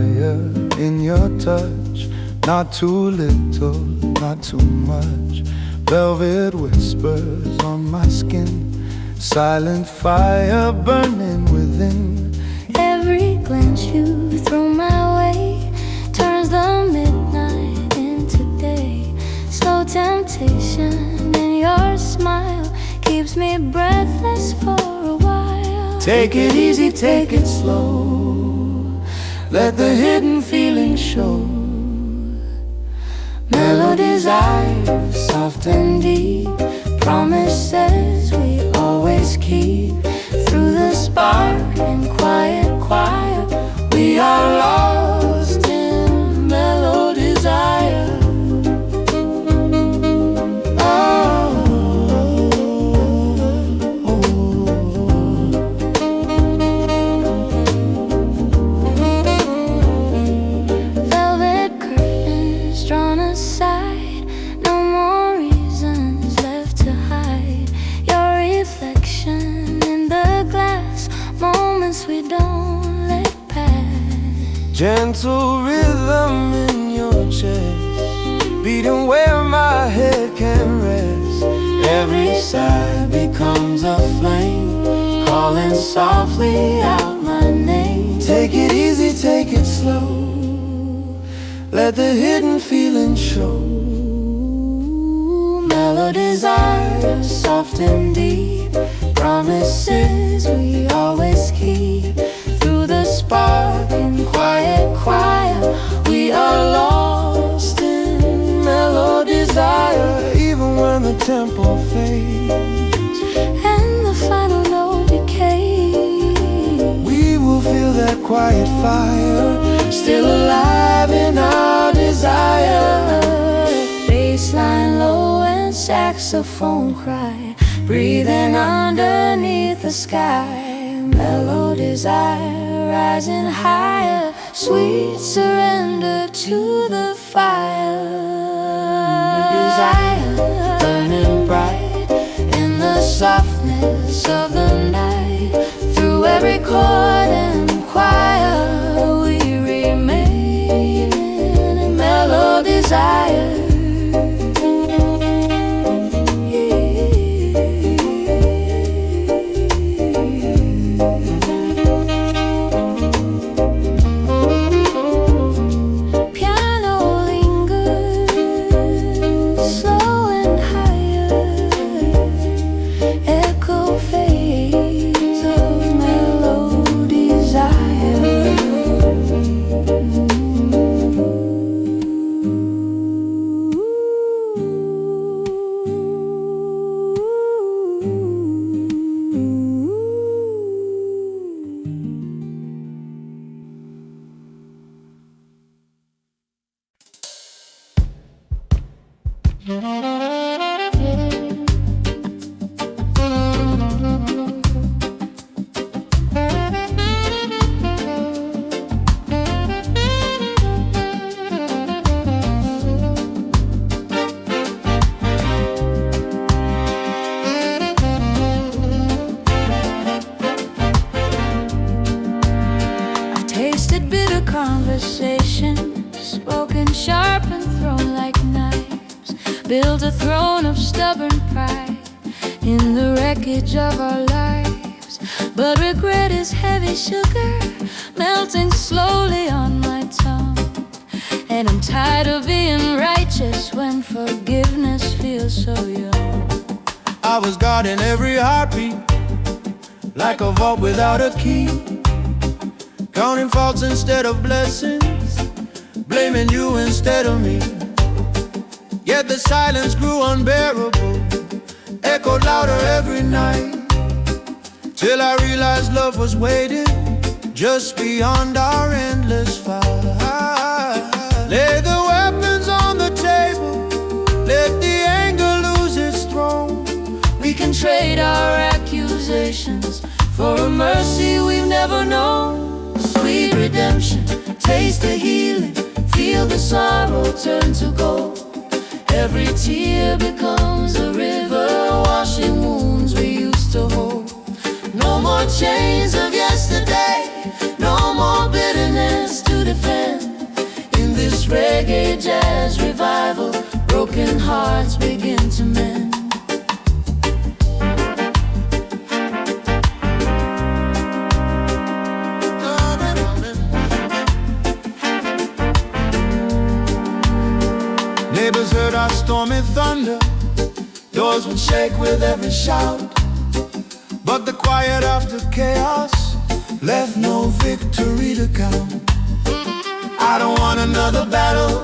fire in your touch. Not too little, not too much. Velvet whispers on my skin. Silent fire burning within. Every glance you throw my way turns the midnight into day. Slow temptation in your smile keeps me breathless for a while. Take it easy, take it slow. Let the hidden feeling show. Melodies are soft and deep, promises we always keep. Through the spark and quiet choir, we are lost in mellow desire. Velvet curtains drawn aside, no more reasons left to hide. Your reflection in the glass, moments we don't let pass. Gentle rhythm in your chest, beating where my head can rest. Every sigh becomes a flame, calling softly out my name. Take it easy, take it slow. Let the hidden feeling show. Melodies are soft and deep, promises we always keep. Through the spark and quiet choir, we are lost in mellow desire. Even when the tempo fades and the final note decays, we will feel that quiet fire still alive in our desire. Bassline low and saxophone cry, breathing underneath the sky. Mellow desire rising higher, sweet surrender to the fire. Desire burning bright in the softness of the night. Through every chord and choir, we remain in mellow desire. Spoken sharp and thrown like knives, build a throne of stubborn pride in the wreckage of our lives. But regret is heavy sugar, melting slowly on my tongue. And I'm tired of being righteous when forgiveness feels so young. I was guarding every heartbeat, like a vault without a key, counting faults instead of blessings, blaming you instead of me. Yet the silence grew unbearable, echoed louder every night, till I realized love was waiting just beyond our endless fight. Lay the weapons on the table, let the anger lose its throne. We can trade our accusations for a mercy we've never known. Sweet redemption, taste the healing, feel the sorrow turn to gold. Every tear becomes a river, washing wounds we used to hold. No more chains of yesterday, no more bitterness to defend. broken hearts begin to mend. Neighbors heard our stormy thunder, doors would shake with every shout. But the quiet after chaos left no victory to count. I don't want another battle,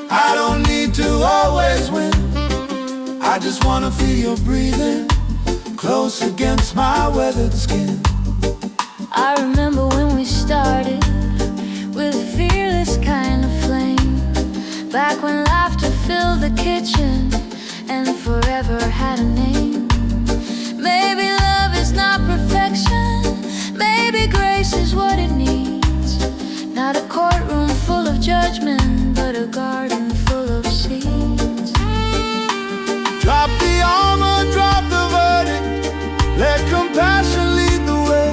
I don't need to always win. I just wanna feel your breathing close against my weathered skin. I remember when we started with a fearless kind of flame, back when laughter filled the kitchen and forever had a name. Maybe love is not perfection, maybe grace is what it needs. Not a courtroom full of judgment, but a garden full of seeds. Drop the armor, drop the verdict, let compassion lead the way.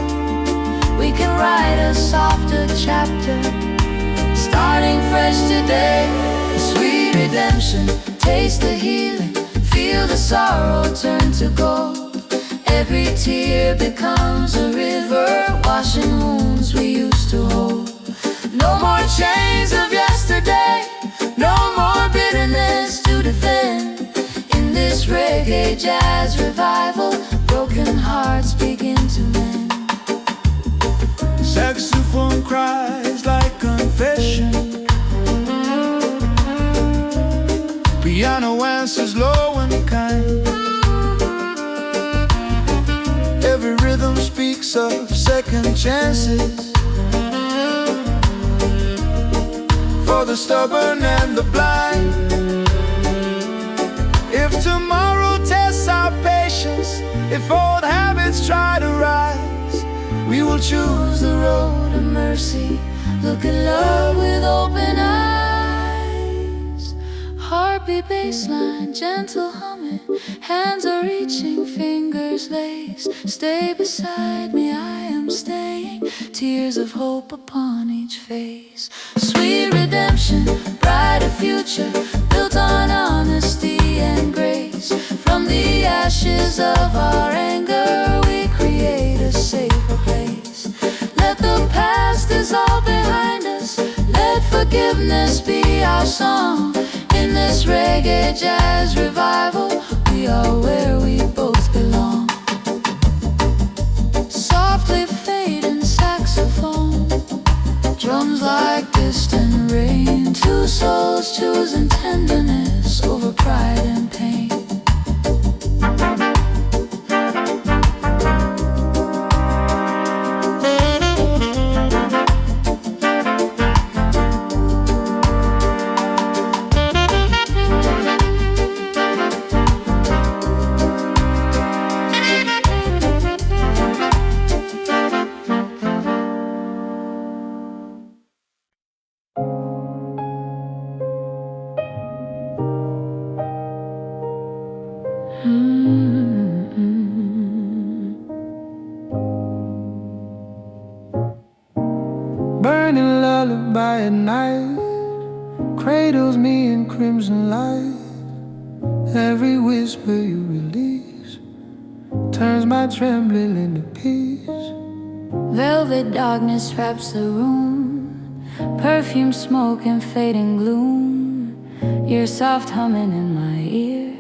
We can write a softer chapter, starting fresh today. Sweet redemption, taste the healing, feel the sorrow turn to gold. Every tear becomes a river, washing wounds we used to hold. No more chains of yesterday, no more bitterness to defend. In this reggae jazz revival, broken hearts begin to mend. Saxophone cries like confession, piano answers low and kind. Every rhythm speaks of second chances for the stubborn and the blind. If tomorrow tests our patience, if old habits try to rise, we will choose the road of mercy, look at love with open eyes. Heartbeat bassline, gentle humming, hands are reaching, fingers lace. Stay beside me, I am staying, tears of hope upon each face. Sweet redemption, brighter future, built on honesty and grace. From the ashes of our anger, we create a safer place. Let the past dissolve behind us, let forgiveness be our song. In this reggae jazz revival, we are where we both belong. Softly fading saxophone, drums like distant rain. Two souls choosing tenderness over pride and pain. Burning lullaby at night cradles me in crimson light. Every whisper you release turns my trembling into peace. Velvet darkness wraps the room, perfume, smoke, and fading gloom. Your soft humming in my ear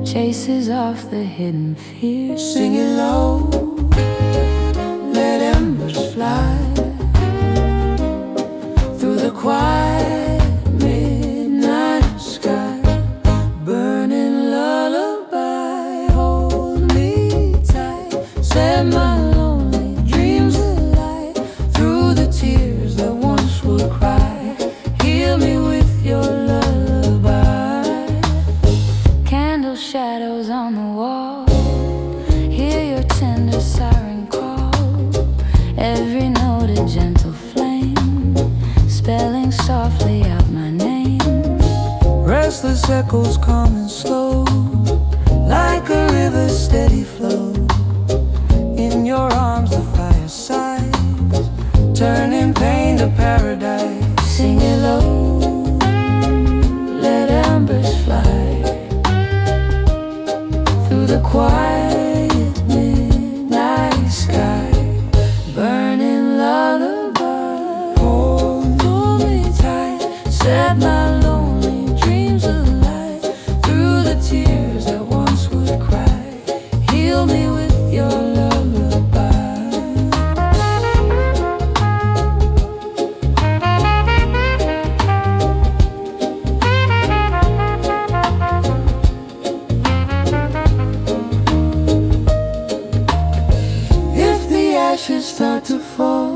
chases off the hidden fear. Sing it low, let embers fly through the quiet midnight sky. Burning lullaby, hold me tight, set my lonely dreams alight. Through the tears that once would cry, heal me with your lullaby. Candle shadows on the wall, hear your tender siren call. Every note a gentle flame, spelling softly out my name. Restless echoes come and slow, like a river steady flow. In your arms the fire sighs, turning pain to paradise. Sing it low, let embers quiet midnight sky, burning lullaby. Hold me tight, set my lonely dreams alight. Through the tears that once would cry, heal me with your lullaby. If the ashes start to fall,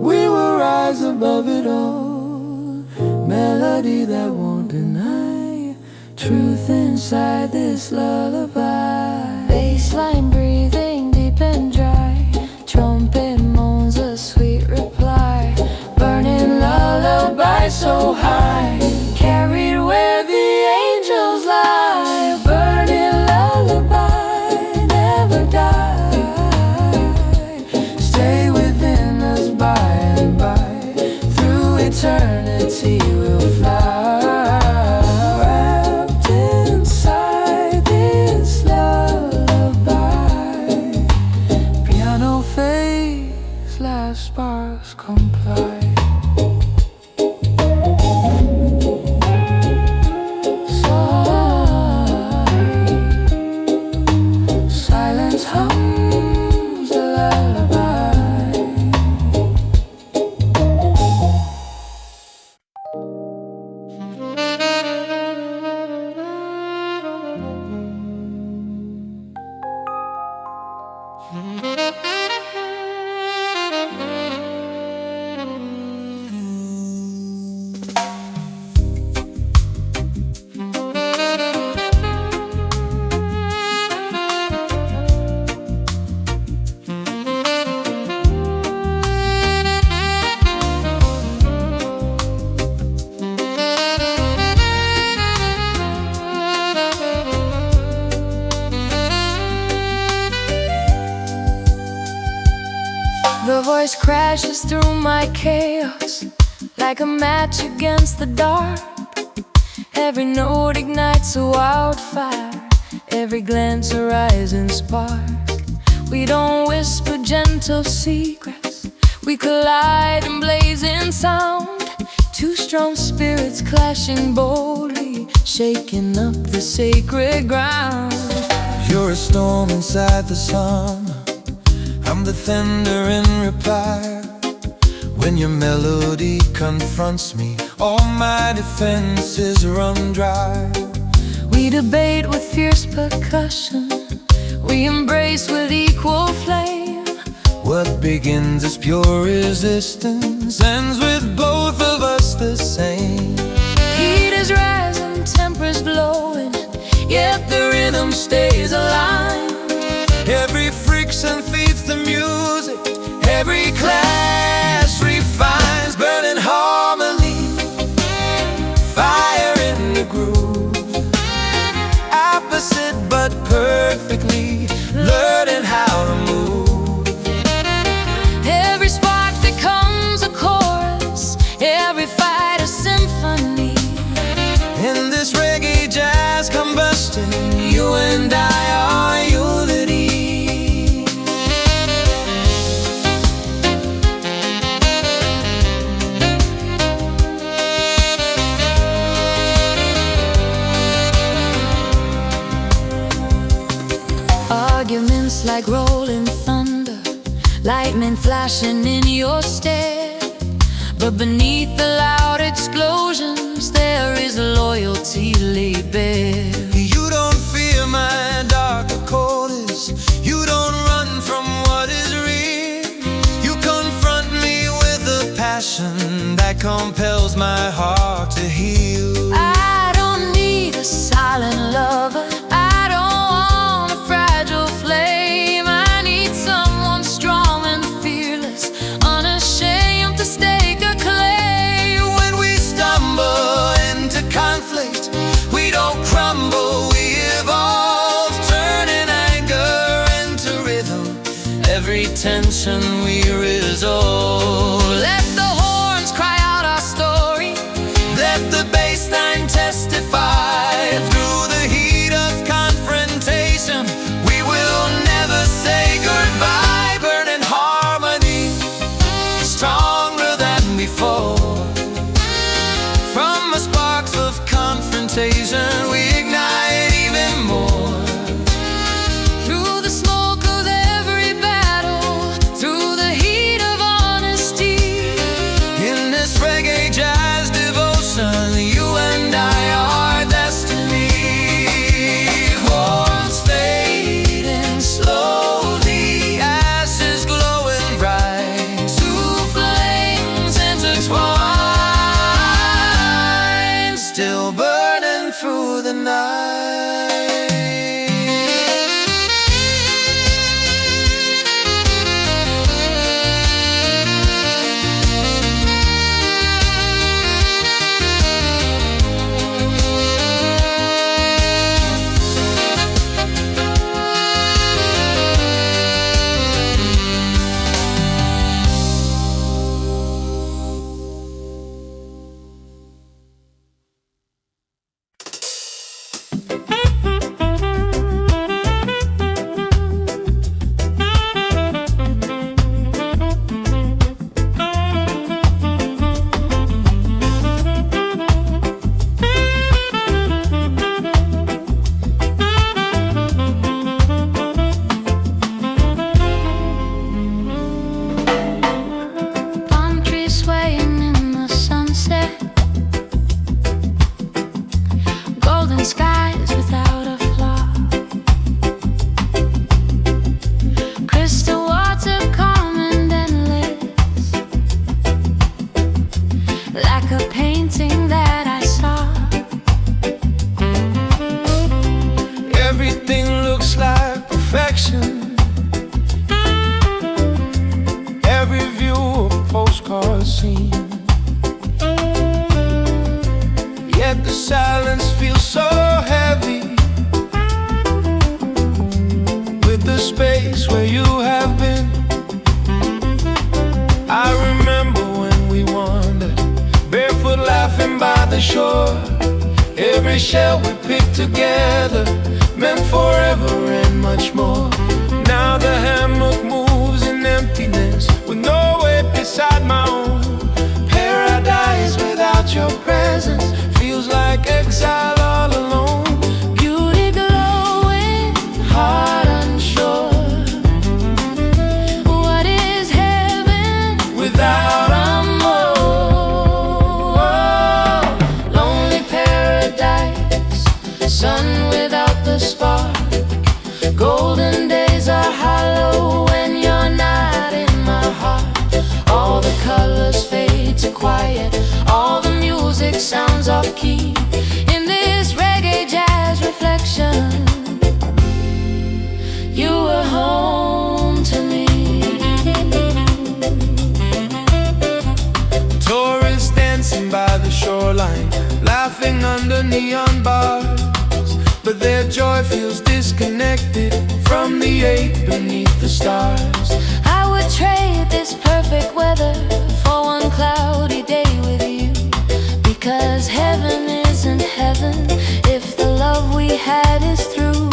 we will rise above it all. Melody that won't deny truth inside this lullaby. Bassline breathing deep and dry, trumpet moans a sweet reply. Burning lullaby so high, carried where the angels lie. Burning lullaby, never die. Stay within us by and by, through eternity we'll fly. Wrapped inside this lullaby, piano fades, last sparks comply. Silence hums a lullaby. The voice crashes through my chaos like a match against the dark. Every note ignites a wildfire, every glance a rising spark. We don't whisper gentle secrets, we collide in blazing sound. Two strong spirits clashing boldly, shaking up the sacred ground. You're a storm inside the sun, I'm the thunder in reply. When your melody confronts me, all my defenses run dry. We debate with fierce percussion, we embrace with equal flame. What begins as pure resistance ends with both of us the same. Heat is rising, temper's blowing, yet the rhythm stays aligned. Every friction feeds the music, every clash refines. Burning harmony, fire in the groove, opposite but perfectly, learning how to move. Every spark becomes a chorus, every fight a symphony. In this reggae jazz combustion, you and I are unity. Arguments like rolling thunder, lightning flashing in your stare. But beneath the loud explosions, there is loyalty laid bare. You don't fear my darker coldness, you don't run from what is real. You confront me with a passion that compels my heart to heal. I don't need a silent lover, I don't want a fragile flame. I need someone strong and fearless, unashamed to stake a claim. When we stumble into conflict, we don't crumble, we evolve, turning anger into rhythm, every tension we resolve. Let the horns cry out our story, let the bassline testify. Through the heat of confrontation, like a painting that I saw. Everything looks like perfection. Every view a postcard scene. Yet the silence feels so heavy with the space where you have been. I remember when we wandered, barefoot laughing by the shore. Every shell we picked together meant forever and much more. Now the hammock moves in emptiness with no weight beside my own. Paradise without your presence feels like exile all alone. Beauty glowing, heart unsure. What is heaven Without lonely paradise, sun without the spark. Golden days are hollow when you're not in my heart. All the colors fade to quiet, all the music sounds off key. In this reggae jazz reflection, you were home to me. tourists dancing by the shoreline, laughing under neon bars, but their joy feels disconnected from the ache beneath the stars. I would trade this perfect weather for one cloudy day with you, because heaven isn't heaven if the love we had is through.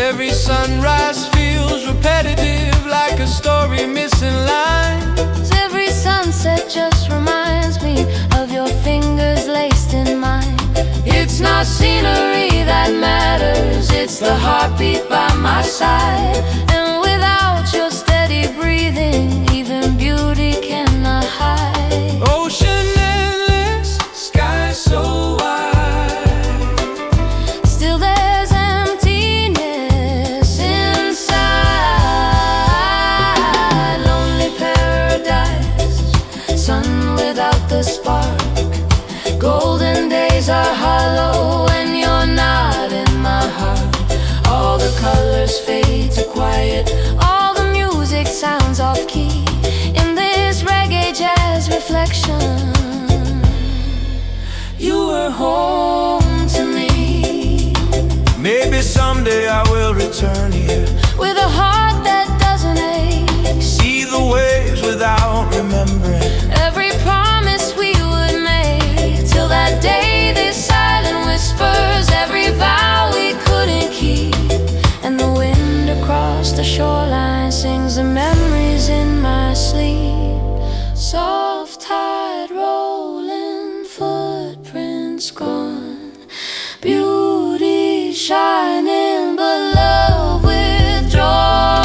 Every sunrise feels repetitive, like a story missing lines. Every sunset just reminds me of your fingers laced in mine. It's not scenery that matters, it's the heartbeat by my side. And without your steady breathing, even beauty cannot hide. Ocean endless, sky so wide. Still there's emptiness inside. Lonely paradise, sun without the spark. Golden days are hollow when you're not in my heart. All the colors fade to quiet, all the music sounds off key. In this reggae jazz reflection, you were home to me. Maybe someday I will return here, With a heart that doesn't ache, see the waves without remembering. every promise we would make. Till that day, this silent whispers, every vow we couldn't keep. And the wind across the shoreline sings the memories in my sleep. Soft tide rolling, footprints gone, beauty shining, but love withdrawn.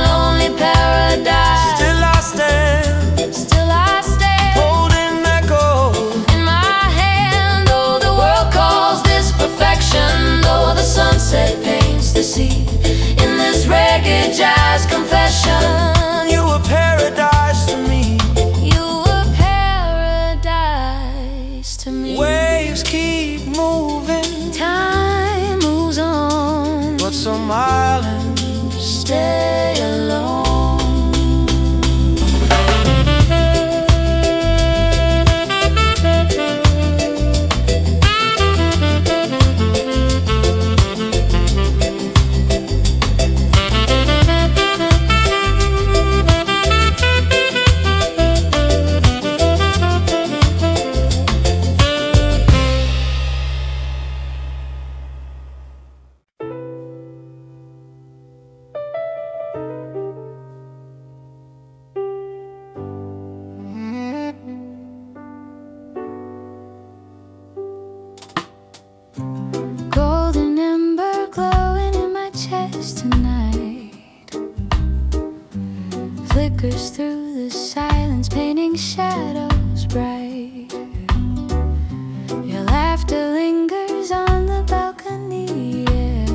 Lonely paradise, Still I stand, still I stand holding that gold. in my hand. Oh, the world calls this perfection, though the sunset paints the sea. In this reggae jazz confession, You were paradise to me. you were paradise to me. Waves keep moving, Time moves on, but some islands stay alone. Golden ember glowing in my chest tonight, flickers through the silence, painting shadows bright. Your laughter lingers on the balcony, yeah.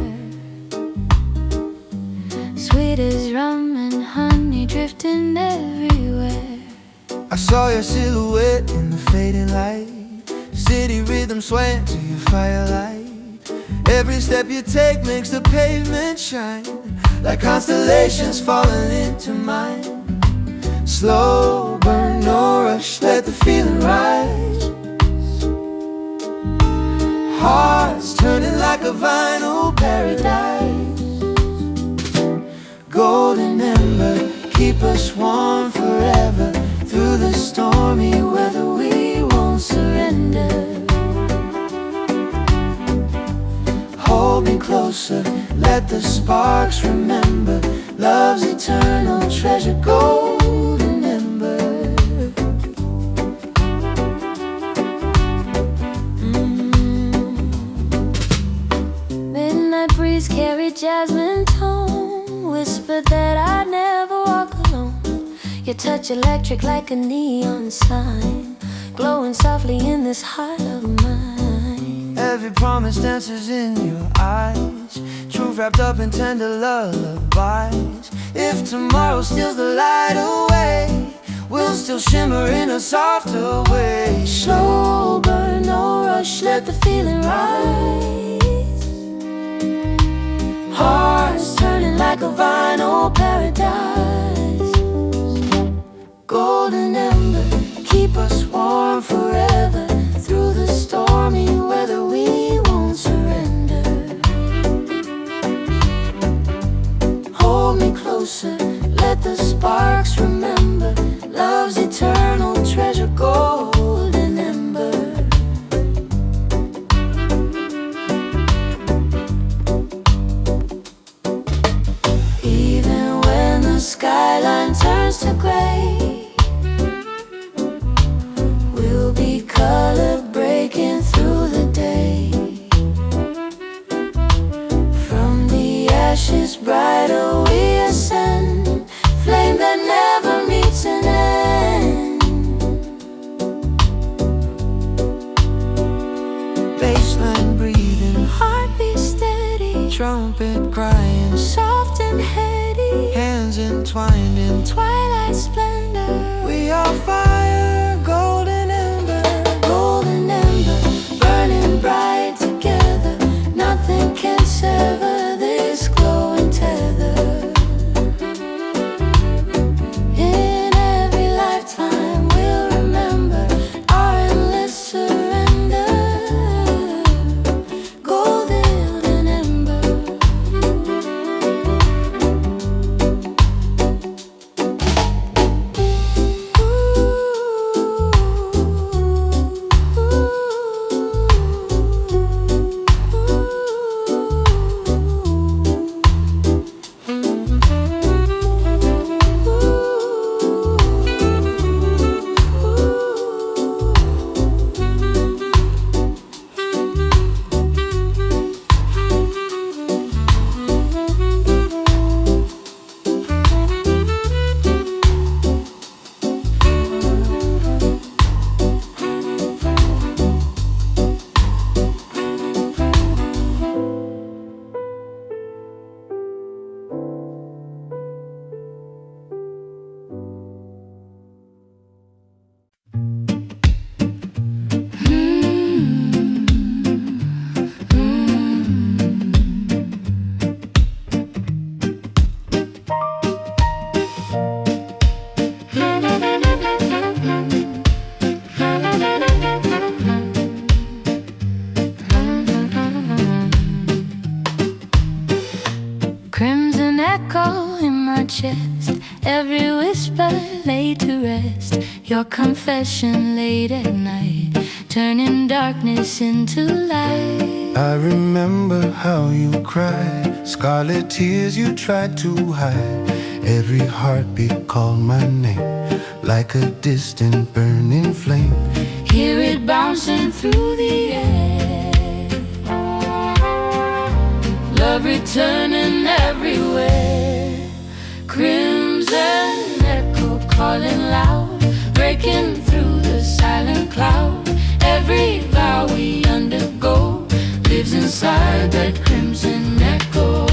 Sweet as rum and honey drifting everywhere. I saw your silhouette in the fading light, city rhythm swaying to your firelight. Every step you take makes the pavement shine, like constellations falling into mine. Slow burn, no rush, let the feeling rise. Hearts turning like a vinyl paradise. Golden ember, keep us warm forever. Through the stormy weather we won't surrender. Hold me closer, let the sparks remember. Love's eternal treasure, golden ember. Midnight breeze carried jasmine tone, whispered that I'd never walk alone. Your touch electric like a neon sign, glowing softly in this heart of mine. Every promise dances in your eyes, truth wrapped up in tender lullabies. If tomorrow steals the light away, we'll still shimmer in a softer way. Slow burn, no rush, let the feeling rise. Hearts turning like a vinyl paradise. Golden ember, keep us warm forever. Through the stormy weather we won't surrender. Hold me closer, let the sparks remember. Love's eternal treasure, golden ember. Even when the skyline turns to gray, we'll be color breaking through the day. From the ashes brighter we ascend, flame that never meets an end. Bassline breathing, Heartbeat steady, trumpet crying, soft and heady, hands entwined in twilight splendor. we are fire, golden ember. Golden ember, burning bright together. Nothing can sever this glowing tether. In every lifetime we'll remember our endless surrender. Golden ember. Crimson echo in my chest, every whisper laid to rest. Your confession late at night, turning darkness into light. I remember how you cried, scarlet tears you tried to hide. Every heartbeat called my name, like a distant burning flame. Hear it bouncing through the air, love returning everywhere. Crimson echo calling loud, breaking through the silent cloud. Every vow we undergo lives inside that crimson echo.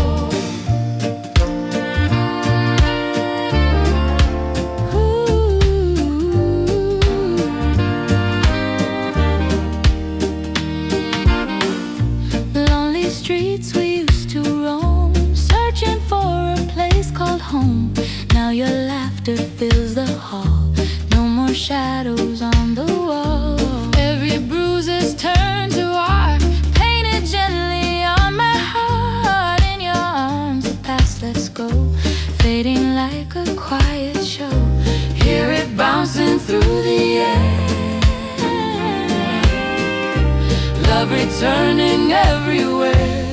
love returning everywhere.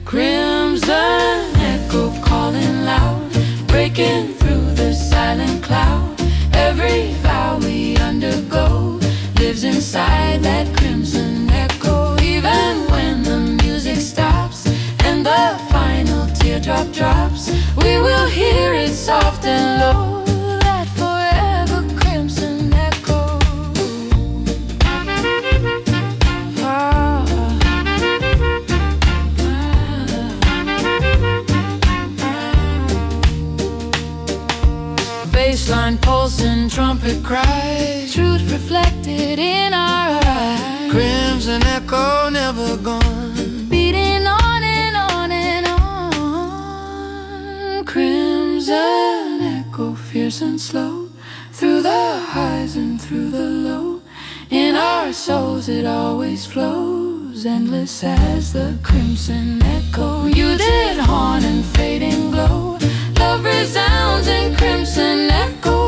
Crimson echo calling loud, breaking through the silent cloud. Every vow we undergo lives inside that crimson echo. Even when the music stops and the final teardrop drops, we will hear it soft and low, that forever crimson echo. Bassline pulsing, trumpet cries, truth reflected in our eyes. Crimson echo never gone, Beating on and on and on. Crimson echo, fierce and slow, through the highs and through the low. In our souls it always flows, endless as the crimson echo. You did horn and fading glow, love resounds in crimson echo.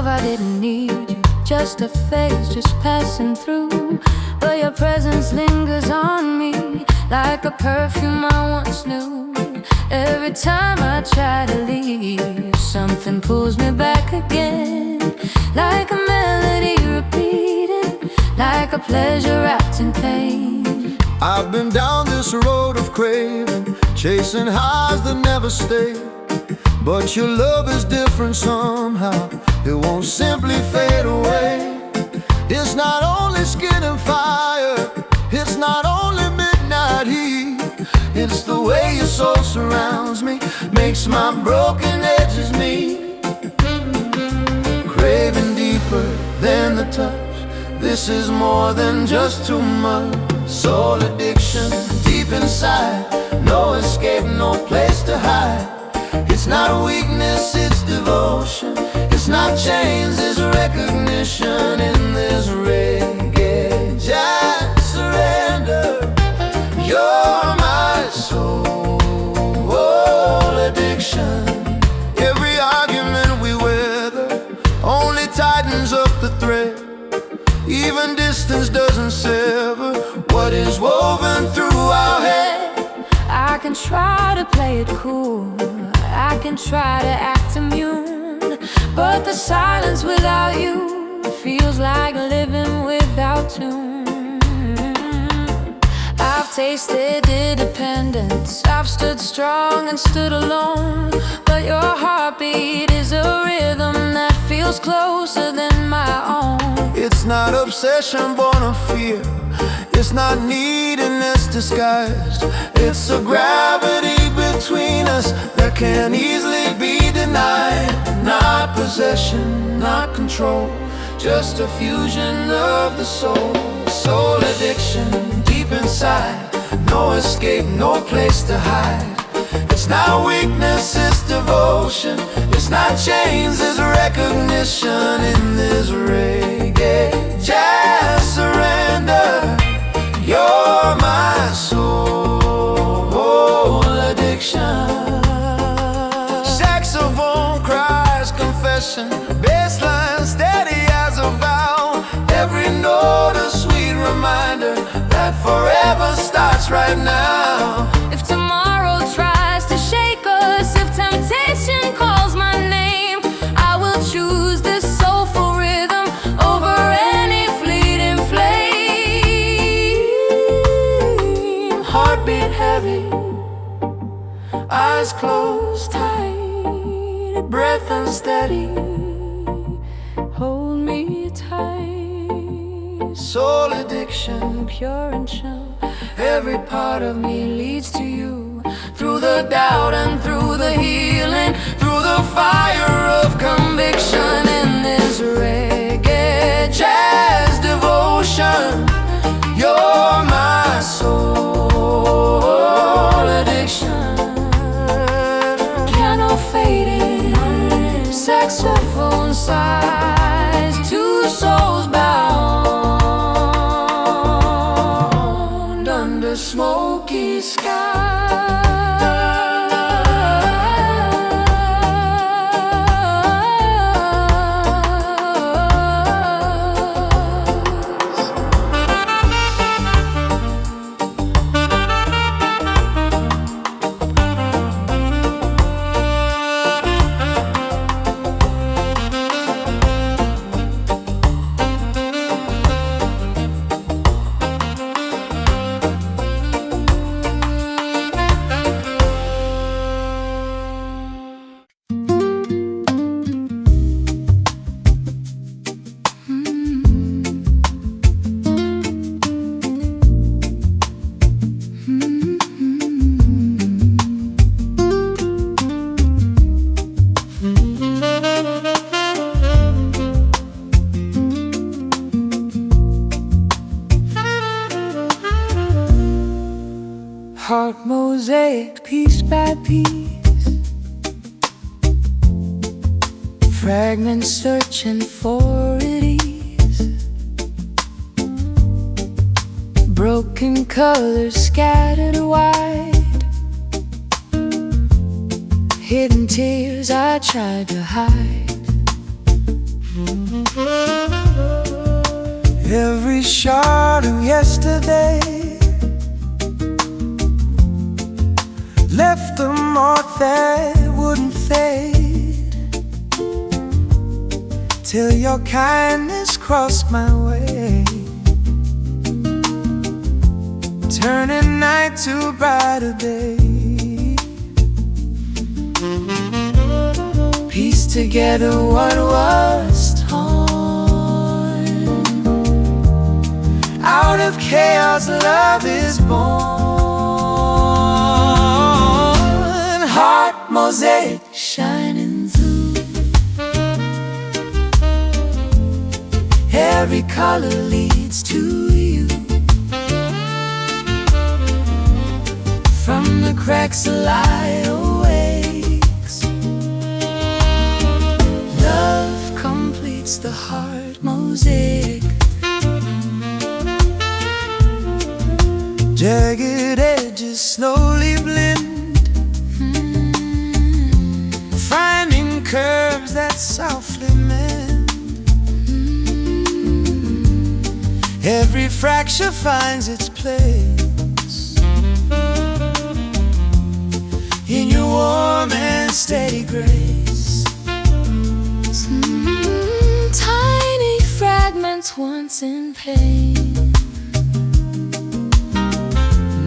I didn't need you, just a phase, just passing through. But your presence lingers on me like a perfume I once knew. Every time I try to leave, something pulls me back again, like a melody repeating, like a pleasure wrapped in pain. I've been down this road of craving, chasing highs that never stay. But your love is different somehow, it won't simply fade away. It's not only skin and fire, it's not only midnight heat. It's the way your soul surrounds me, makes my broken edges meet. Craving deeper than the touch, this is more than just too much. Soul addiction, deep inside, no escape, no place to hide. It's not weakness, it's devotion. It's not chains, it's recognition. In this reggae jazz surrender, you're my soul addiction. Every argument we weather only tightens up the thread. Even distance doesn't sever what is woven through our head. I can try to play it cool, I can try to act immune, but the silence without you feels like living without tune. I've tasted independence, I've stood strong and stood alone, but your heartbeat is a rhythm that feels closer than my own. It's not obsession born of fear, it's not neediness disguised. It's a gravity between us that can't easily be denied. Not possession, not control, just a fusion of the soul. Soul addiction, deep inside, no escape, no place to hide. It's not weakness, it's devotion. It's not chains, it's recognition. In this reggae jazz surrender, you're my soul addiction. Saxophone cries confession, bassline steady as a vow. Every note a sweet reminder that forever starts right now. If tomorrow tries to shake us, if temptation calls my name, I will choose this soulful rhythm over any fleeting flame. Heartbeat heavy, eyes closed tight, breath unsteady. Hold me tight, soul addiction, pure and chill. every part of me leads to you. Through the doubt and through the healing, through the fire of conviction, in this reggae jazz devotion, you're my soul addiction. Piano fading, saxophone sighs, two souls bound under smoky skies. Heart mosaic, piece by piece, fragments searching for ease, broken colors scattered wide, hidden tears I tried to hide. Every shard of yesterday left a mark that wouldn't fade, till your kindness crossed my way, turning night to brighter day. Piece together what was torn. Out of chaos love is born. Heart mosaic shining through, every color leads to you. From the cracks a light awakes. Love completes the heart mosaic. Jagged edges slowly blend, finding curves that softly mend. Every fracture finds its place in your warm and steady grace. Tiny fragments once in pain,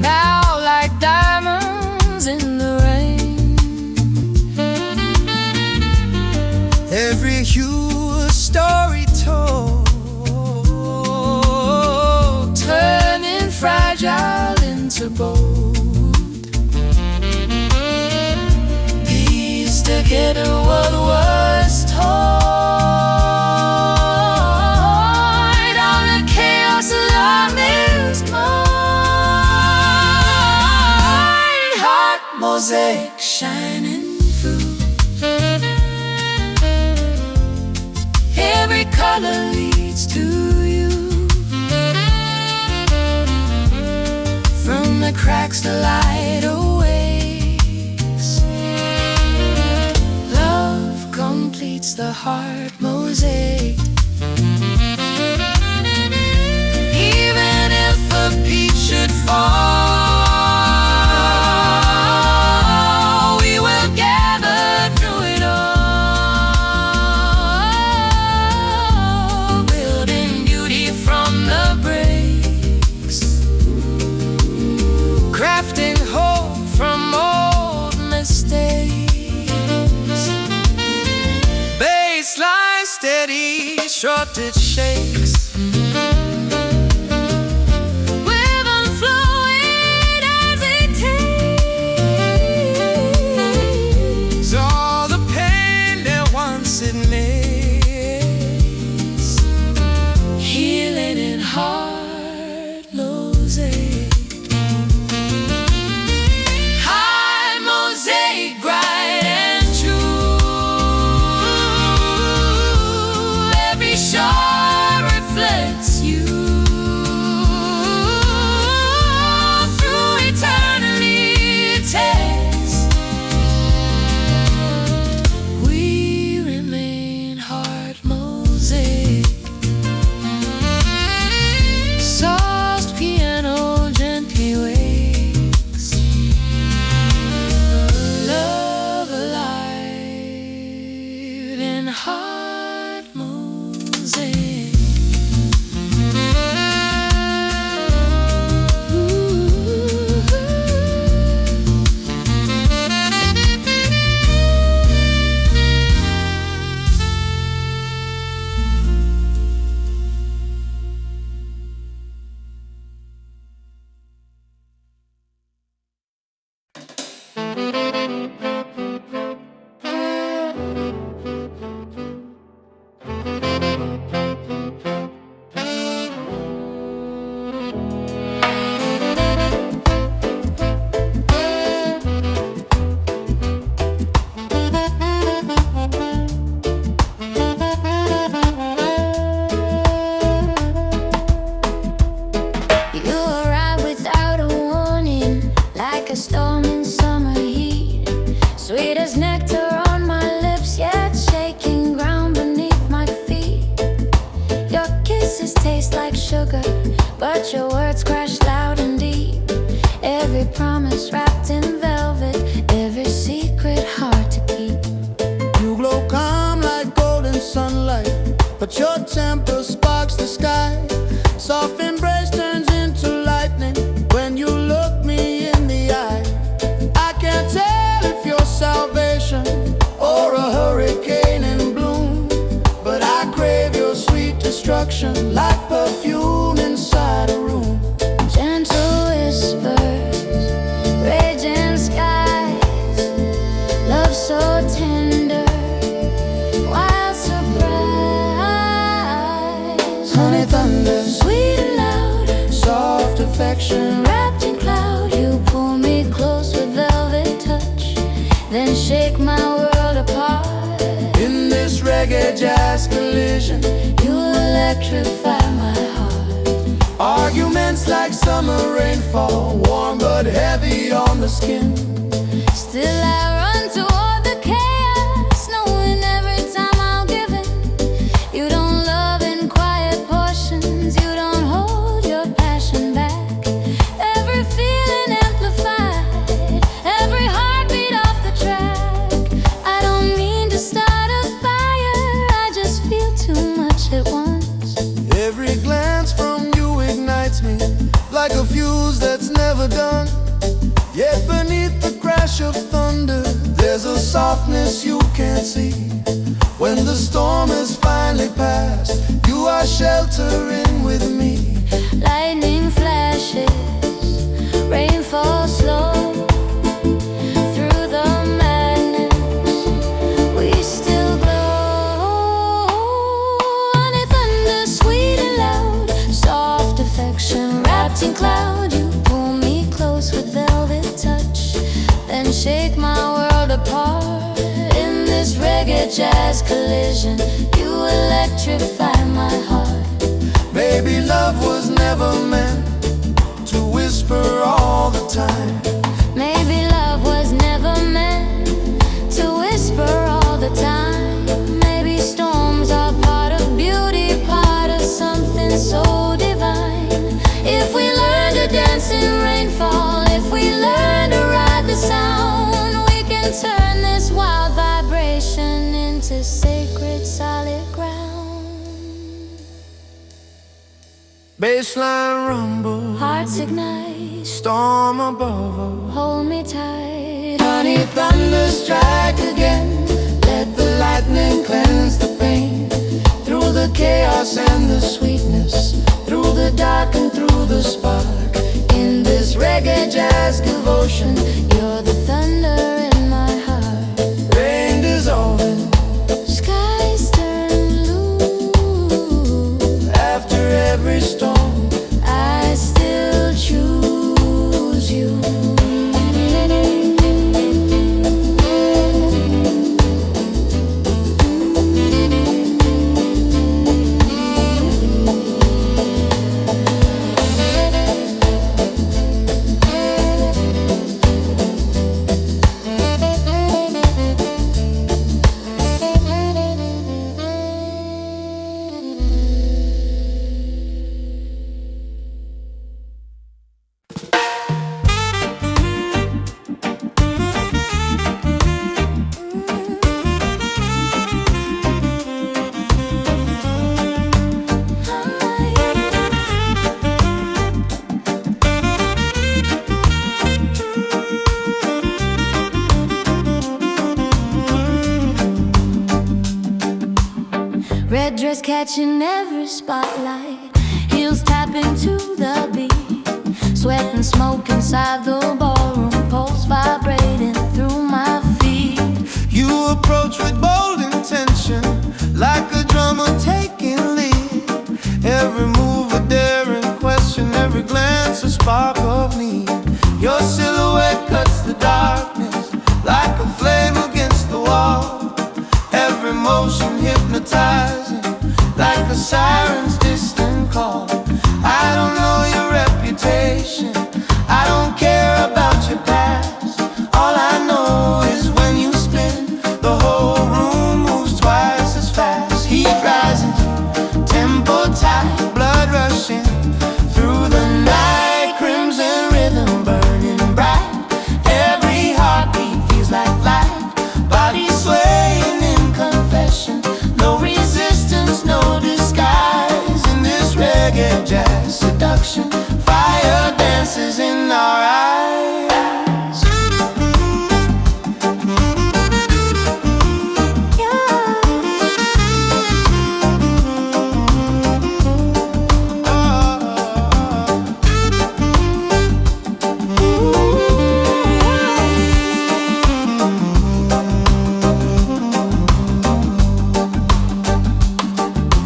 now like diamonds in the rain. Every hue a story told, turning fragile into bold. Piece together what was torn. All the chaos love is mine. Heart mosaic shining through, every color leads to you. from the cracks the light awakes. Love completes the heart mosaic. Even if a peach should fall, we will gather through it all, building beauty from the breaks, crafting hope from old mistakes. Bassline steady, short it shakes. Arguments like summer rainfall, warm but heavy on the skin. Still I run toward the chaos, knowing every time I'll give in. You don't love in quiet portions, you don't hold your passion back. Every feeling amplified, every heartbeat off the track. I don't mean to start a fire, I just feel too much at once. Every glance from you ignites me like a fuse that's never done. Yet beneath the crash of thunder, there's a softness you can't see. When the storm has finally passed, you are sheltering with me. Lightning flashes, rain falls slow. Through the madness, we still glow. Honey thunder, sweet and loud, soft affection wrapped in cloud. You pull me close with velvet touch, then shake my world apart. In this reggae jazz collision, you electrify my heart. Baby, love was never meant to whisper all the time. Maybe love was never meant to whisper all the time. Maybe storms are part of beauty, part of something so divine. If we learn to dance in rainfall, if we learn to ride the sound, we can turn this wild vibration into sacred solid ground. Bassline rumble, Hearts ignite, storm above. hold me tight. Honey thunder, strike again. Let the lightning cleanse the pain. Through the chaos and the sweetness, through the dark and through the spark. In this reggae jazz devotion, You're the thunder in my heart. rain dissolving. Skies turn blue. After every storm, I still choose you. Red dress catching every spotlight, heels tapping to the beat, sweat and smoke inside the ballroom, pulse vibrating through my feet. you approach with bold intention, like a drummer taking lead. Every move a daring question, every glance a spark of need. Your silhouette cuts the darkness like a flame against the wall. Every motion hypnotizing, like a siren's distant call. I don't know your reputation, I don't care about your past. All I know is when you spin, the whole room moves twice as fast. Heat rising, tempo tight, blood rushing through the night. Crimson rhythm burning bright, every heartbeat feels like flight. Body swaying in confession, no resistance, no disguise. In this reggae jazz seduction, fire dances in our eyes.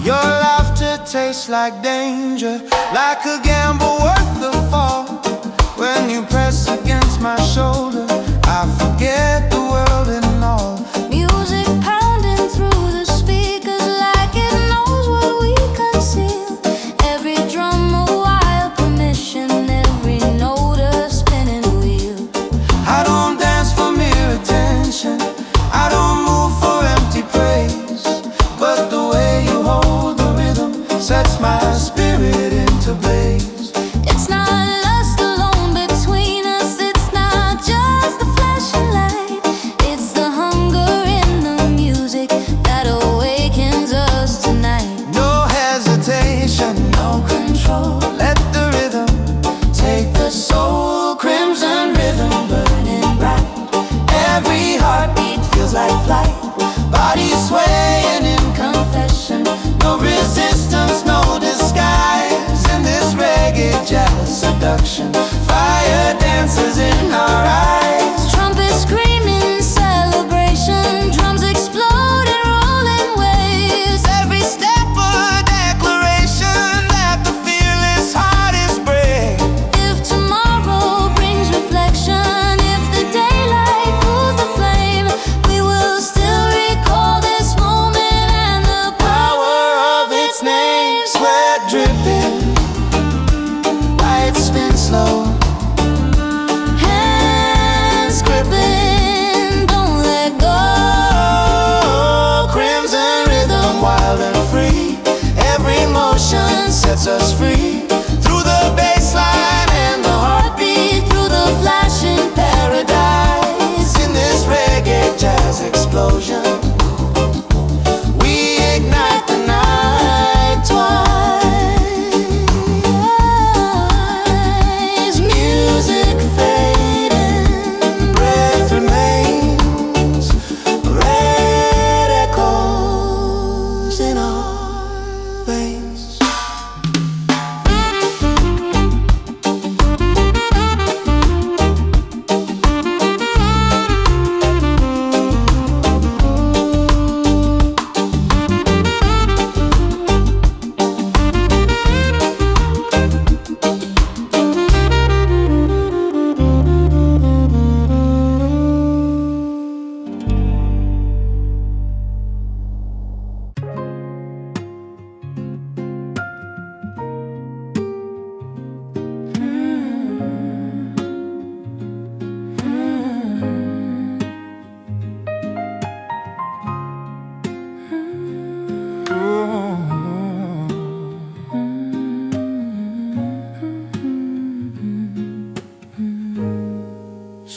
Your laughter tastes like danger, like a gamble worth the fall. When you press against my shoulder, I forget the world and all. Music pounding through the speakers like it knows what we conceal. Every drum a wild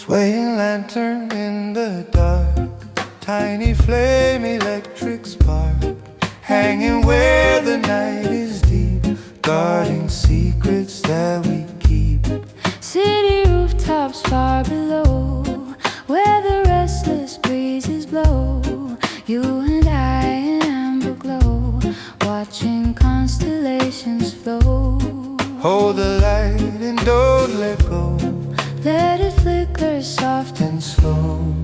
Swaying lantern in the dark, tiny flame electric spark, hanging where the night is deep, guarding secrets that we keep. City rooftops far below, where the restless breezes blow. You and I in amber glow, watching constellations flow. Hold the light and don't let go. Let it flicker soft and slow.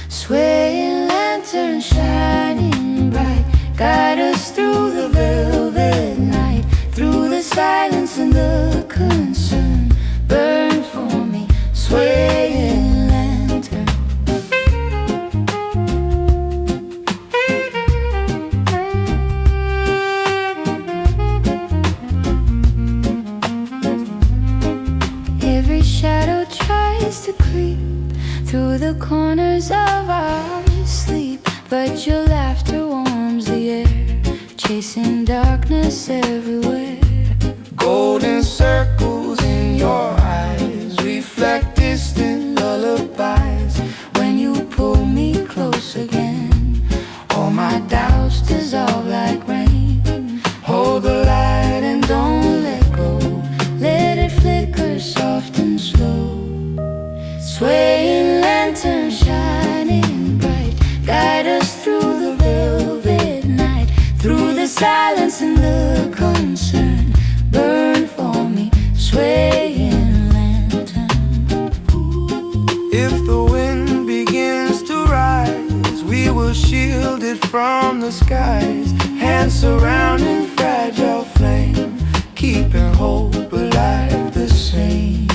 Swaying lantern shining bright, guide us through the velvet night, through the silence and the concern. Burn for me, swaying lantern. Every shadow tries to creep through the corners of our sleep, but your laughter warms the air, chasing darkness everywhere. Golden circles in your eyes reflect distant lullabies. When you pull me close again, all my doubts dissolve like rain. Hold the light and don't let go. Let it flicker soft and slow. Swaying lantern shining bright, guide us through the velvet night, through the silence and the concern. Burn for me, swaying lantern. If the wind begins to rise, we will shield it from the skies. Hands surrounding fragile flame, keeping hope alive the same.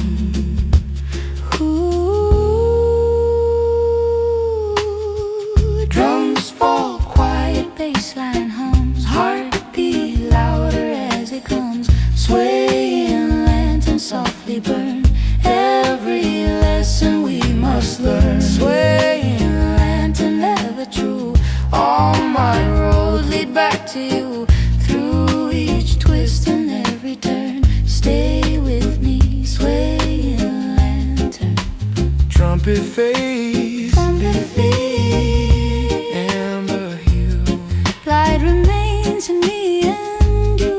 Drums fall, quiet bassline hums, heartbeat louder as it comes. Swaying lantern softly burn, every lesson we must learn. Swaying lantern ever true, all my road lead back to you. Through each twist and every turn, stay with me, swaying lantern. Trumpet face, Trumpet beat, amber hue. light remains in me and you.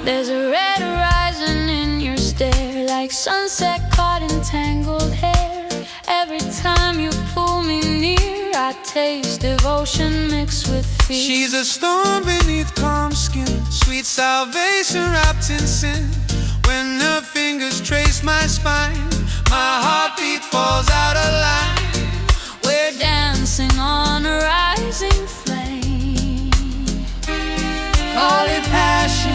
There's a red horizon in your stare, like sunset caught in tangled hair. Every time you pull me near, I taste devotion mixed with fear. She's a storm beneath calm skin, sweet salvation wrapped in sin. When her fingers trace my spine, my heartbeat falls out of line. We're dancing on a rising flame. Call it passion,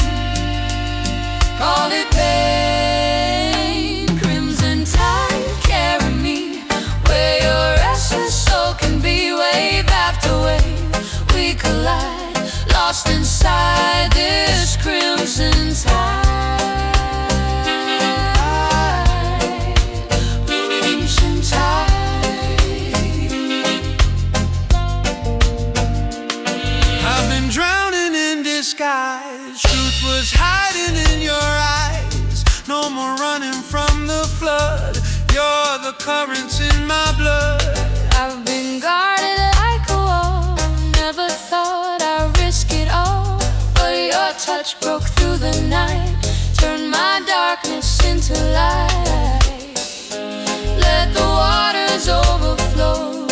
Call it pain. Crimson tide, carry me where your restless soul can be. Wave after wave, we collide, lost inside this crimson tide. Crimson tide. I've been drowning in disguise. Truth was hiding in your eyes. No more running from the flood. You're the currents in my blood. I've been guarded like a wall. Never thought I'd risk it all, but your touch broke through the night, turned my darkness into light. Let the waters overflow.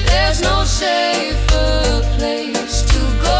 There's no safer place to go.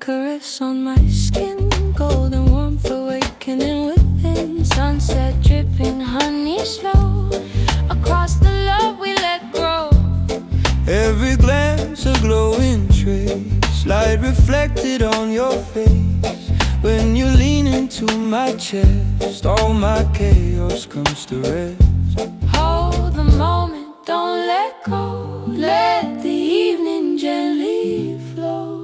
caress on my skin, golden warmth awakening within, sunset dripping honey slow across the love we let grow. Every glance a glowing trace, light reflected on your face. When you lean into my chest, all my chaos comes to rest. Hold the moment, don't let go, let the evening gently flow.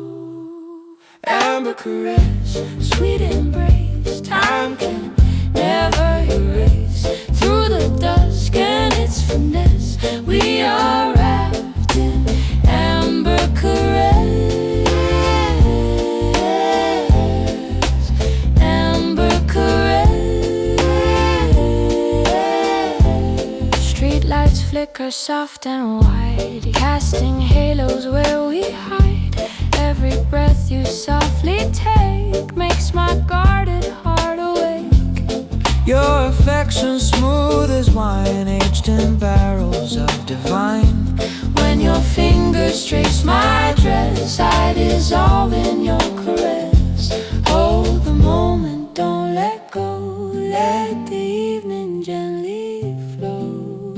Amber caress, sweet embrace, time can never erase. Through the dusk and its finesse, we are wrapped in amber caress. Amber caress. Street lights flicker soft and wide, casting halos where we hide. Every breath you softly take makes my guarded heart awake. Your affection smooth as wine, aged in barrels of divine. When your fingers trace my dress, I dissolve in your caress. Hold the moment, don't let go, let the evening gently flow.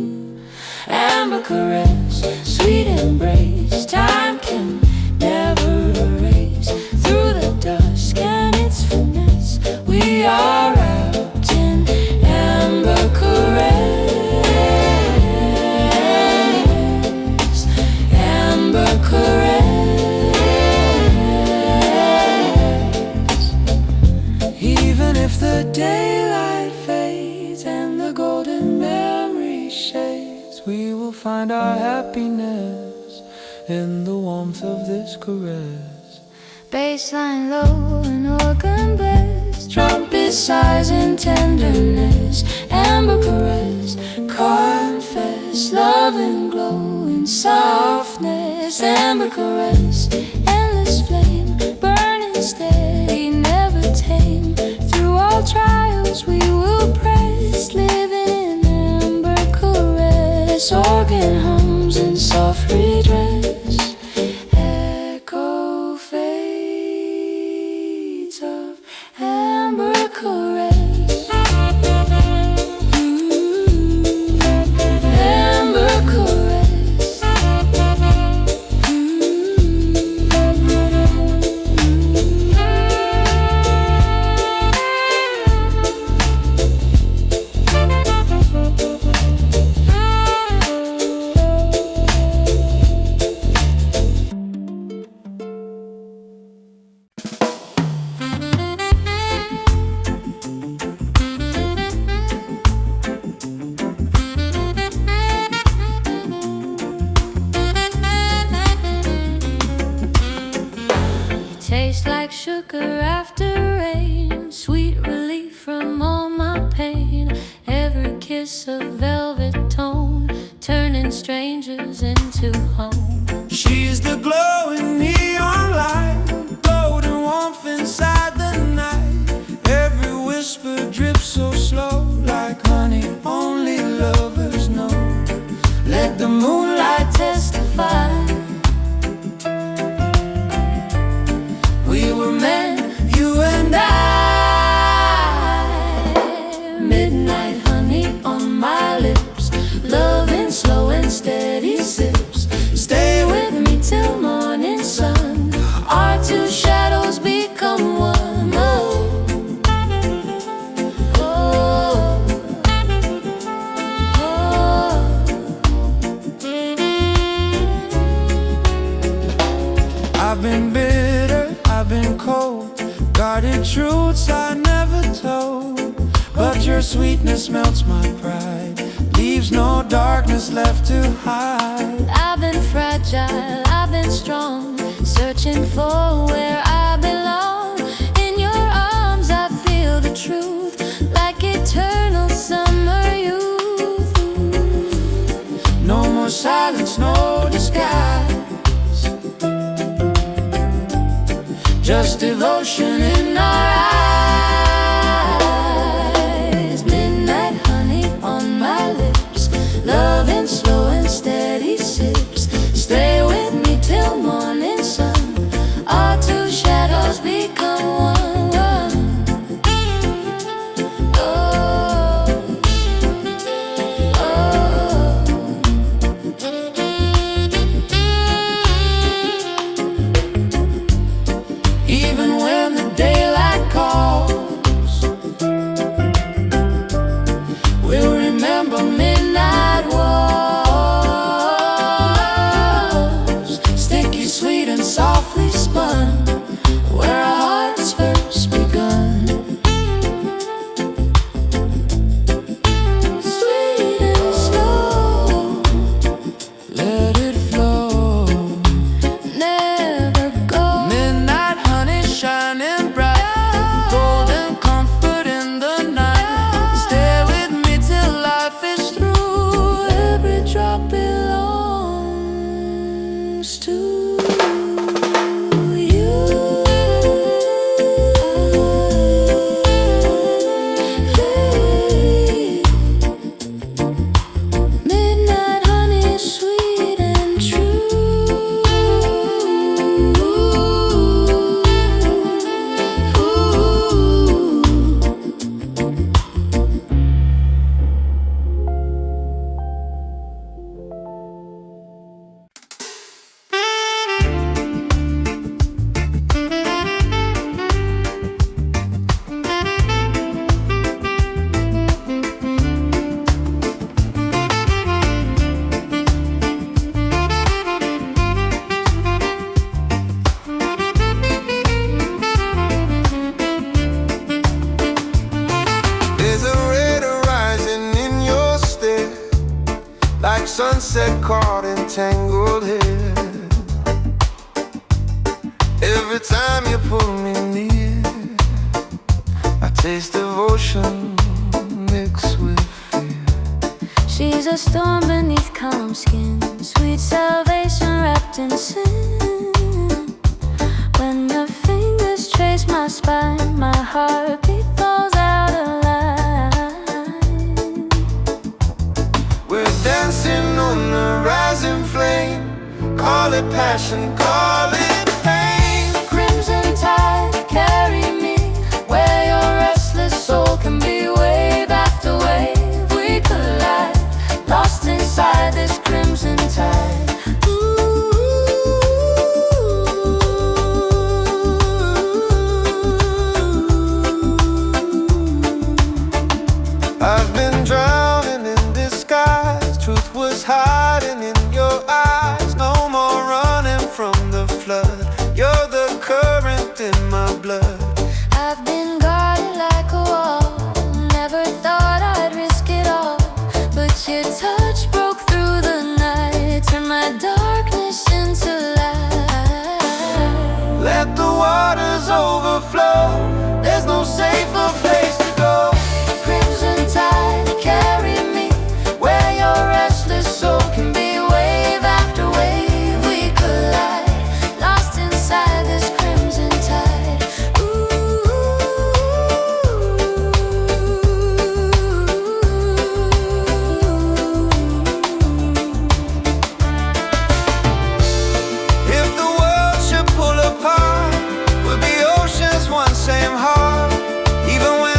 Amber caress, sweet embrace, time can never erase. Through the dusk and its finesse, we are wrapped in amber caress. Amber caress. Even if the daylight fades and the golden memory shades, we will find our happiness in the warmth of this caress. Bassline low and organ blast, trumpet sighs in tenderness. Amber caress, confess, love and glow in softness. Amber caress, endless flame, burning steady, never tame. Through all trials we will press, living in amber caress. Organ hums in soft redress, echo fades of amber caress. Amber caress. Tastes like sugar after rain, sweet relief from all my pain. Every kiss a velvet tone, turning strangers into home. She's the glowing neon light, golden warmth inside the night. Every whisper drips so slow, like honey only lovers know. Let the moonlight testify, we were meant, you and I. Midnight honey on my lips, loving slow and steady sips. Stay with me till morning sun, our two shadows become one. Oh, oh, oh. I've been bitter, I've been cold, guarded truths I never told. But your sweetness melts my pride, leaves no darkness left to hide. I've been fragile, I've been strong, searching for where I belong. In your arms I feel the truth, like eternal summer youth. No more silence, no disguise, just devotion in our eyes. Midnight honey on my lips, loving slow and steady sips. Stay with me till morning sun, our two shadows even when the daylight calls. We'll remember midnight walls, sticky, sweet, and softly spun, where our hearts first begun. Sweet and slow, let it flow, never go. Midnight honey shining bright, golden comfort in the night. Stay with me till life is through. Every drop belongs to you. Midnight honey, sweet and true. There's a red horizon in your stare, like sunset caught in tangled hair. Every time you pull me near, I taste devotion mixed with fear. She's a storm beneath calm skin, sweet salvation wrapped in sin. When your fingers trace my spine, my heartbeat falls out of line. We're dancing on the rising flame. Call it passion, call it pain. Crimson tide, carry me where your restless soul can be. Wave after wave, we collide, lost inside this crimson tide. I've been drowning in disguise. Truth was hiding in your eyes. No more running from the flood. You're the current in my blood. I've been guarded like a wall, never thought I'd risk it all. But your touch broke through the night, turned my darkness into light. Let the waters overflow. There's no safer place to go. Crimson tide, carry me where your restless soul can be. Wave after wave, we collide, lost inside this crimson tide. If the world should pull apart, we'll be oceans, one same heart. Even when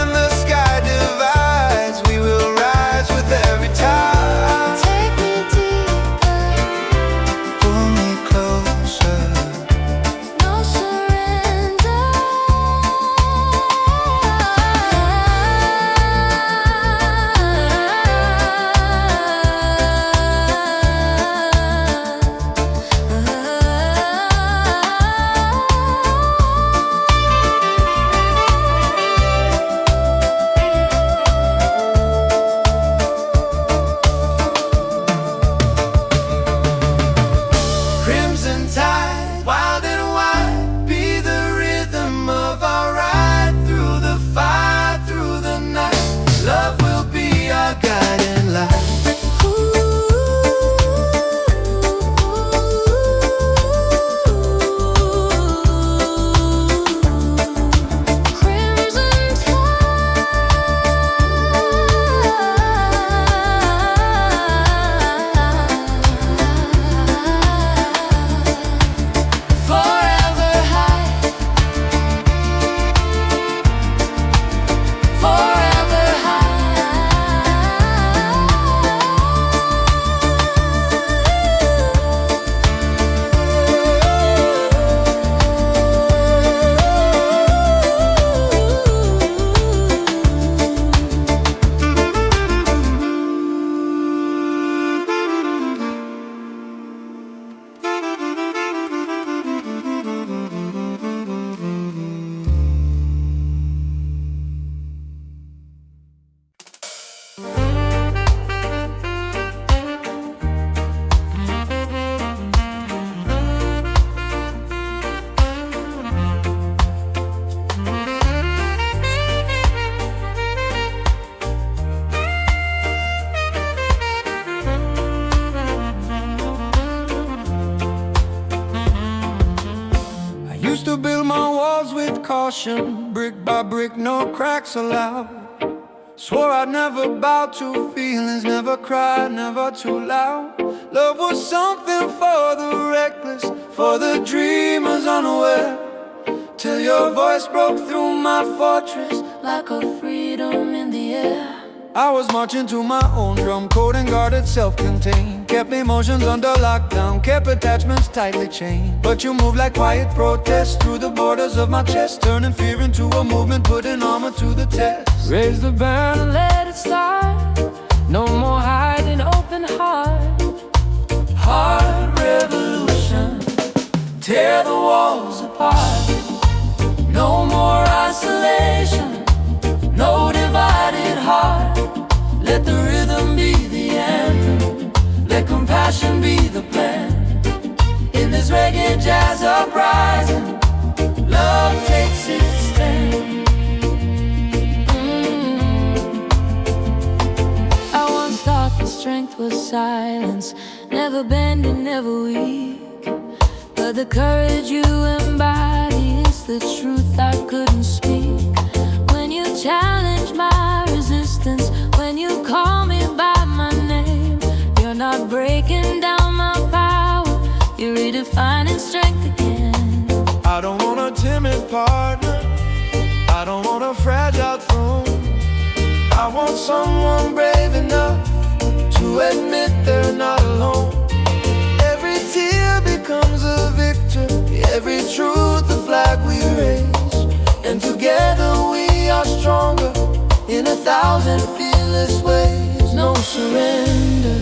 my walls with caution, brick by brick, no cracks allowed. Swore I'd never bow to feelings, never cry, never too loud. Love was something for the reckless, for the dreamers unaware, till your voice broke through my fortress like a freedom in the air. I was marching to my own drum, code and guarded, self-contained. Kept emotions under lockdown, kept attachments tightly chained. But you moved like quiet protest through the borders of my chest, turning fear into a movement, putting armor to the test. Raise the banner, let it start. No more hiding, open heart. Heart revolution, tear the walls apart. No more isolation, no divided heart. Let the rhythm be the anthem, let compassion be the plan. In this reggae jazz uprising, love takes its stand. I once thought the strength was silence, never bending, never weak. But the courage you embody is the truth I couldn't speak. When you challenge my resistance, when you call me by my name, you're not breaking down my power, you're redefining strength again. I don't want a timid partner, I don't want a fragile throne. I want someone brave enough to admit they're not alone. Every tear becomes a victory, every truth a flag we raise. And together we are stronger in 1,000 fearless ways. No surrender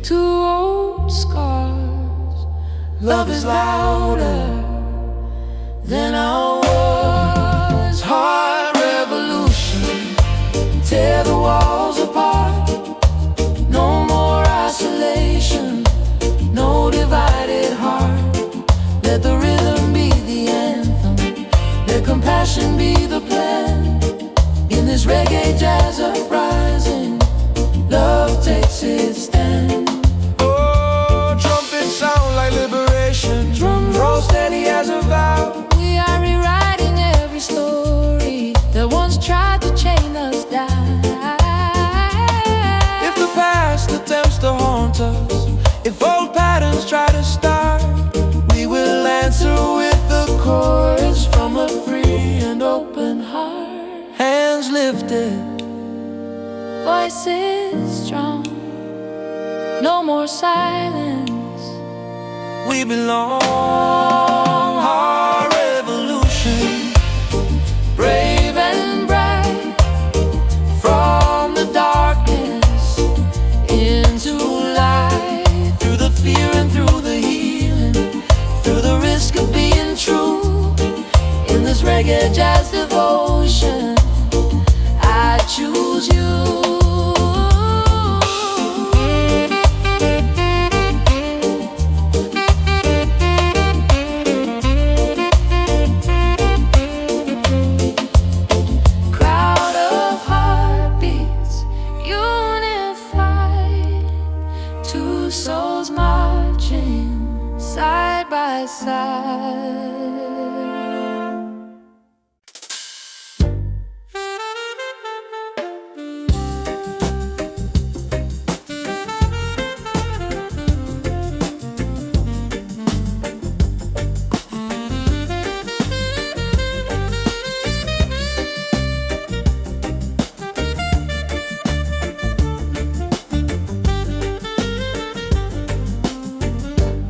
To old scars, love is louder than our wars. Heart revolution, tear the walls apart. No more isolation, no divided heart. Let the rhythm be the anthem, let compassion be the plan. In this reggae jazz uprising, love takes its stand. Oh, trumpets sound like liberation, drums roll steady as a vow. we are rewriting every story that once tried to chain us down. If the past attempts to haunt us, if old patterns try to start, we will answer with the chorus from a free and open heart. Hands lifted, Voices strong, no more silence. we belong. Our revolution, Brave and bright, from the darkness into light. through the fear and through the healing, through the risk of being true. In this reggae jazz devotion, I choose you. Crowd of heartbeats unified, two souls marching side by side.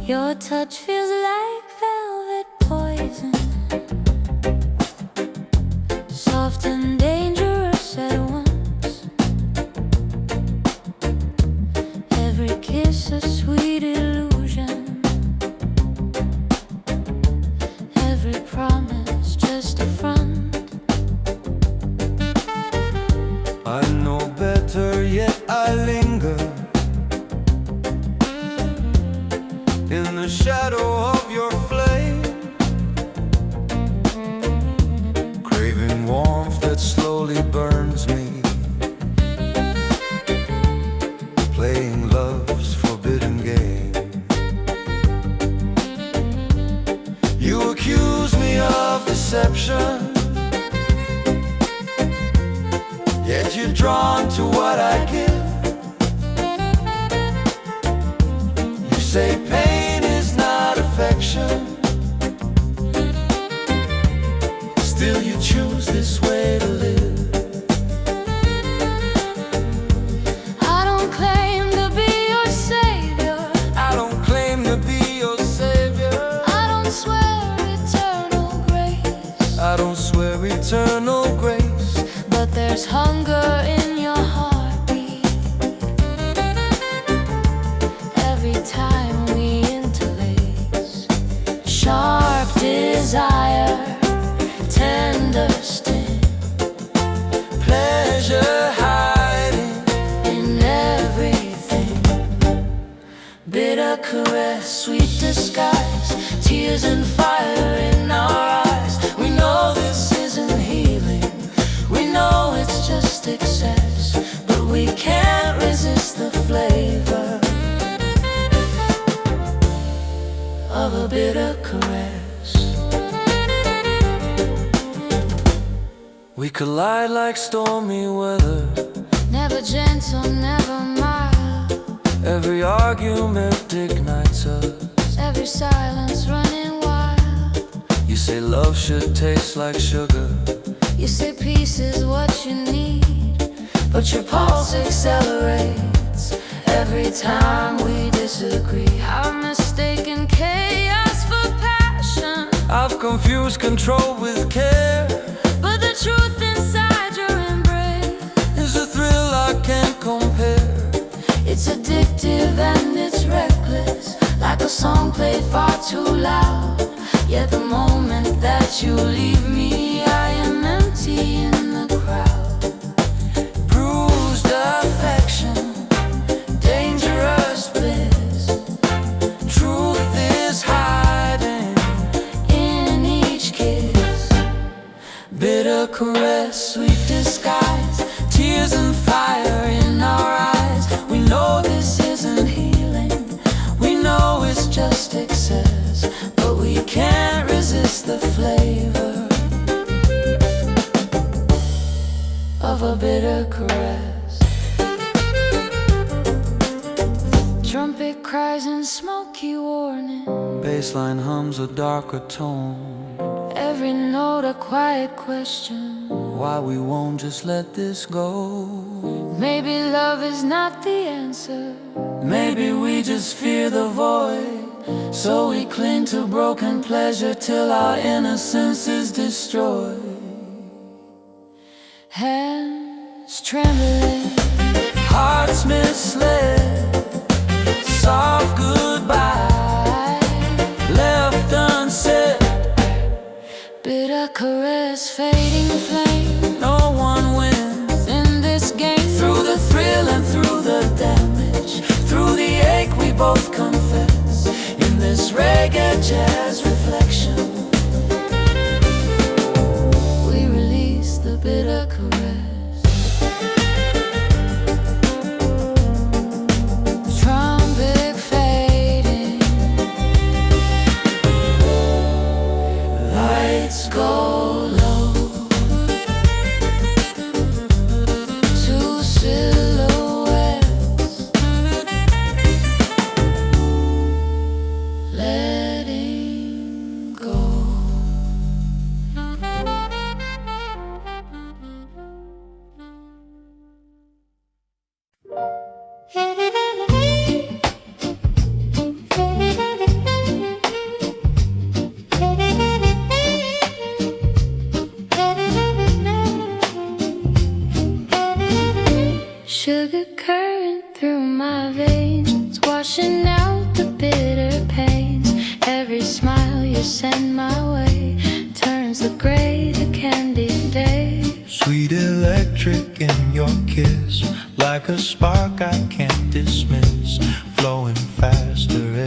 Your touch feels like velvet poison, soft and dangerous at once. Every kiss a sweet illusion, every promise just a front. I know better, yet I linger in the shadow of your flame, craving warmth that slowly burns me, playing love's forbidden game. You accuse me perception, yet you're drawn to what I give. You say pain is not affection, still you choose this way to live. I don't claim to be your savior. I don't claim to be your savior. I don't swear eternal grace. I don't swear eternal grace. But there's hunger in your heartbeat every time we interlace. Sharp desire, tender sting, Pleasure hiding in everything. Bitter caress, sweet disguise, tears and fire in our eyes. We know this isn't healing, we know it's just excess, but we can't resist the flavor of a bitter caress. we collide like stormy weather. Never gentle, never mild. Every argument ignites us. Every silence running wild. You say love should taste like sugar. You say peace is what you need, but your pulse accelerates every time we disagree. I've mistaken chaos for passion. I've confused control with care. But the truth inside your embrace Is a thrill I can't compare. it's addictive and it's reckless, like a song played far too loud. Yet the moment that you leave me, I am empty in the crowd. Bruised affection, Dangerous bliss, truth is hiding. in each kiss. Bitter caress, sweet disguise, tears and fire in our eyes. We know this isn't healing, we know it's just excess, but we can't resist the flavor of a bitter caress. Trumpet cries in smoky warning, Bassline hums a darker tone. every note a quiet question. Why we won't just let this go? Maybe love is not the answer. Maybe we just fear the void, so we cling to broken pleasure till our innocence is destroyed. Hands trembling, Hearts misled, soft goodbye left unsaid. bitter caress, fading flame. No one wins In this game, through the thrill and through the damage, through the ache we both confess. In this reggae jazz reflection, we release the bitter caress. Trumpet fading, lights go low. Two silhouettes, letting go. Sugar current through my veins, washing out the bitter pains. Every smile you send my way turns the gray to candy days. Sweet electric in your kiss, like a spark I can't dismiss, flowing faster